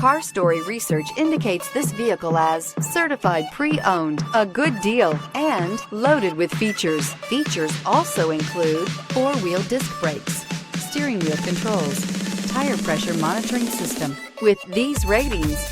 Car Story research indicates this vehicle as certified pre-owned, a good deal, and loaded with features. Features also include four-wheel disc brakes, steering wheel controls, tire pressure monitoring system. With these ratings,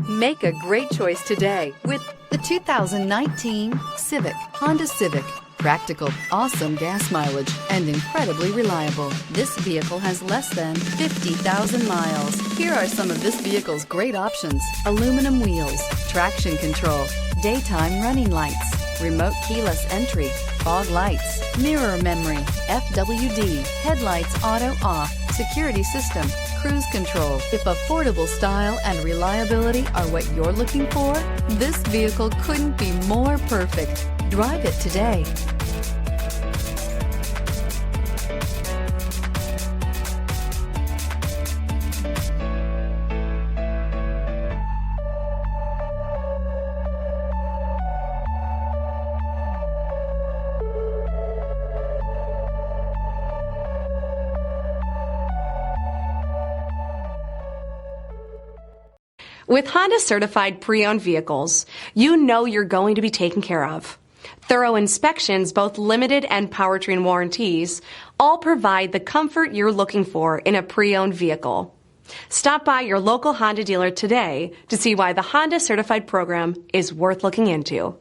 make a great choice today with the 2019 Honda Civic. Practical, awesome gas mileage, and incredibly reliable. This vehicle has less than 50,000 miles. Here are some of this vehicle's great options: aluminum wheels, traction control, daytime running lights, remote keyless entry, fog lights, mirror memory, FWD, headlights auto off, security system, cruise control. If affordable style and reliability are what you're looking for, this vehicle couldn't be more perfect. Drive it today. With Honda certified pre-owned vehicles, you know you're going to be taken care of. Thorough inspections, both limited and powertrain warranties, all provide the comfort you're looking for in a pre-owned vehicle. Stop by your local Honda dealer today to see why the Honda certified program is worth looking into.